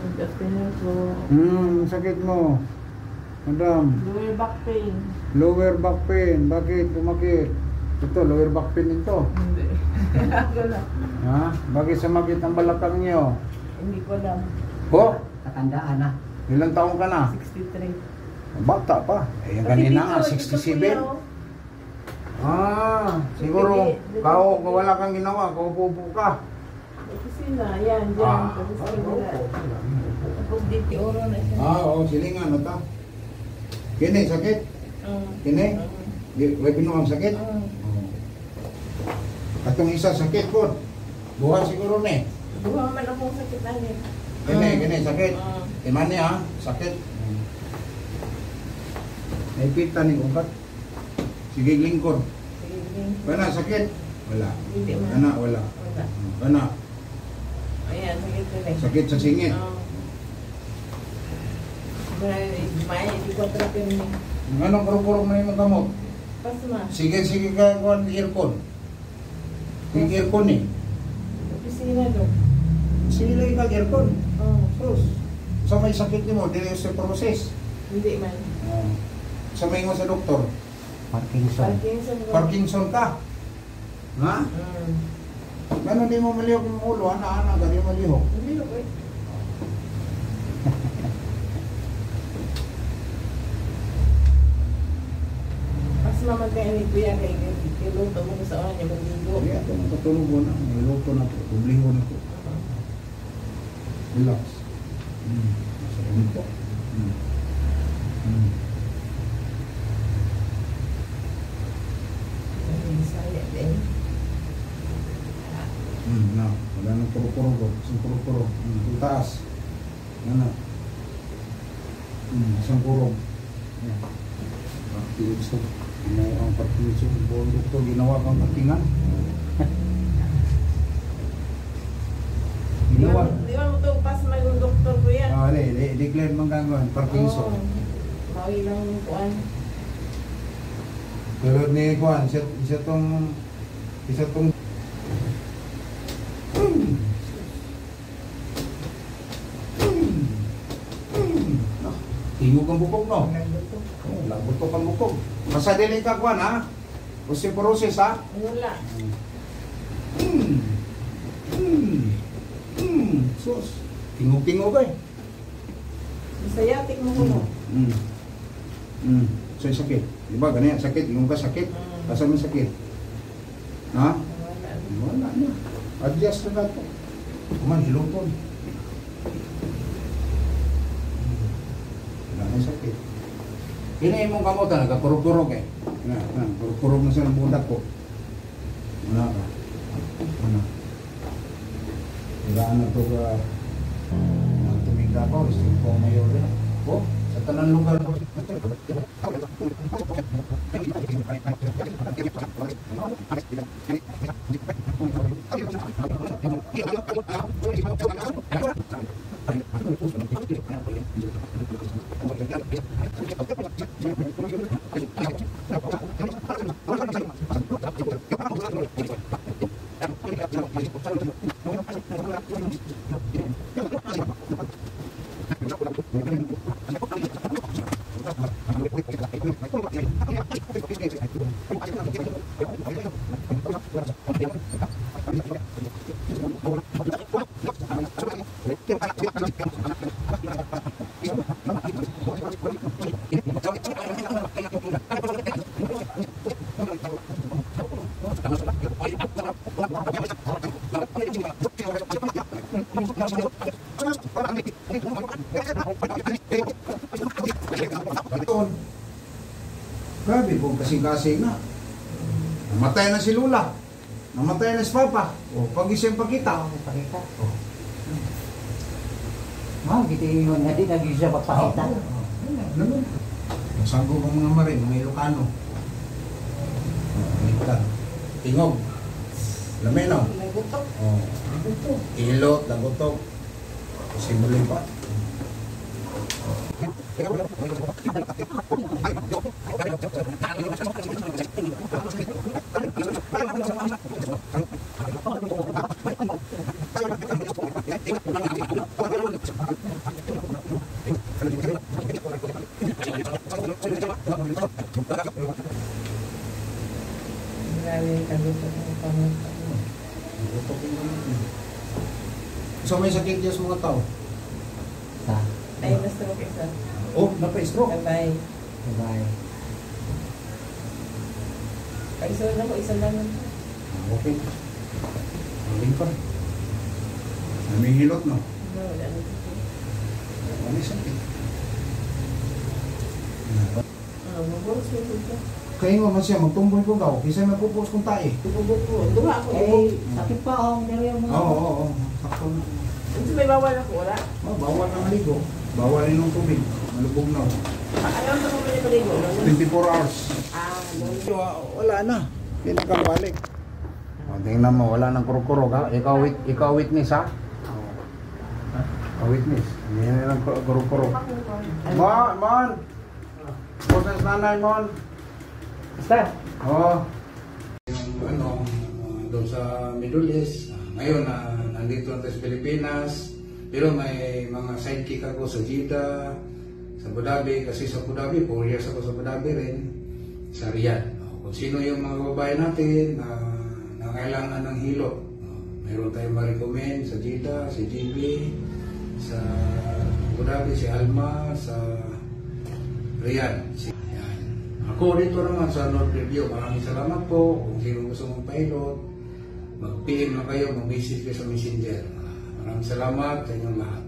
Afternoon po. Sakit mo. Madam. Lower back pain. Lower back pain. Bakit? Pumakit. Ito, lower back pain ito. Hindi. Wala. Ha? Bakit sumakit ang balakang niyo? Hindi ko alam. Ho? Katandaan na. Ilang taong ka na? 63. Bata pa. Eh, yung kanina nga, 67. Siguro, wala kang ginawa, kaupo ka. Kusina, yan, dyan. Tapos kabila. Tapos dito, oro na siya. Oo, silingan, ito. Kini, sakit? Kini? May pinuhang sakit? Atong isa sakit po. Buha siguro ni. Buha man akong sakit na niya. Kini, sakit. Imani ha, sakit. May pita ni ugat. Sige, lingkod. Wala, sakit? Wala. Hindi man. Wala, wala. Wala. Wala. Ayan, sakit ko na. Sakit sa singit. May, di ko trapin niya. Anong kurong-kurong na yung gamot? Pasma. Sige ka kuhan aircon. Yung aircon eh. Kusina doon. Sige ka aircon. Oo. Sus. Sa may sakit ni mo, dili sa process. Hindi man. Sa may mo sa doktor. Parkinson. Parkinson ko. Parkinson ka. Ha? Gano'n di mo malihok ng ulo, ana-ana, gano'n yung malihok. Hindi ko eh. Mas mamagkain ni Kuya kay luto mo ko sa oras niya magligo. Hindi, ito nang katulog ko na. Niluto na po. Tubliho na po. Relax. Nasa ganito. Saya din. Na. Wala nang puro-puro ko. Isang puro-puro. Taas. Ano? Isang puro. Partiso. Ginawa ang partiso. Buong doktor, ginawa kang katingan. Ginawa. Di ba mo ito pas may doktor ko yan? Declare mong gagawin. Partiso. Bawi lang yung kuan. Pero ni Juan, isa tong tingog ang bukog no? Labutok ang bukog. Basta dili ka Juan ha? Osteoporosis ha? Wala. Sus. Tingog-tingog eh. Masayatik mo ko mo. So sakit. Diba ganyan sakit, yung ka sakit. Asa mo sakit? Ha? Wala na. Adjust na ito. Kuman, hiluton. Wala na sakit. Kinain mong kamutan, nagkakurog-kurog eh. Kurog-kurog na siya ng budak ko. Wala ka. Ano? Wala na ito ka. Tumiga ko, gusto ko mayor rin. Oh, sa tanang lugar ko. Grabe po, kasing-kasing na. Namatay na si Lula. Namatay na si Papa. O, pag-isip pa kita. Pakita. Gitu yun nga din, nag-isa magpakita. Naman. Masago ang mga marin, mga Ilocano. Baliktad. Tingog. Lameno. Nagutok. Ilot, lagutok. Simulin pa. Grabe yung kagusto ng pamunta. So may sakit niya sa mga tao. Ta. Ay, basta ko isa. Oh, napa-stroke. Bye-bye. Bye-bye. Pag-isunod na ko, isa lang. Okay. Aling pa. May hilot, no? No, wala na. Ano yung sakit? Maburos mo ito. Kaya nga man siya, magtumboy ko gaw. Isa may pupos kong tae. Tubog ko. Dura ako. Eh, sakit pa ako. Dali ang mga. Oo. Sakto na. Ito may bawal ako, wala? Oh, bawal na maligo. Bawal rin ng tubig. Malubog na. Ayaw sa mga paligo. 24 hours. No. Wala na. Pinakabalik. O, tingnan mo, wala nang kurukuro ha. Ikaw witness ha. Witness. Hindi na lang kurukuro. Mon! Boses nanay, Mon! Basta. Oo. Yung doon sa Middle East, ngayon nandito na sa Pilipinas, pero may mga sidekick ako sa Jeddah, sa Abu Dhabi, kasi sa Abu Dhabi, 4 years ako sa Abu Dhabi rin, sa Riyadh. Kung sino yung mga babae natin na nangailangan ng hilot, mayroon tayong ma-recommend sa Jeddah, si GB, sa Abu Dhabi, si Alma, sa Riyadh. Yan. Ako dito naman sa North Review, maraming salamat po. Kung sino gusto mong pilot, mag-PM na kayo, mag-visit kayo sa Messenger. Maraming salamat sa inyong lahat.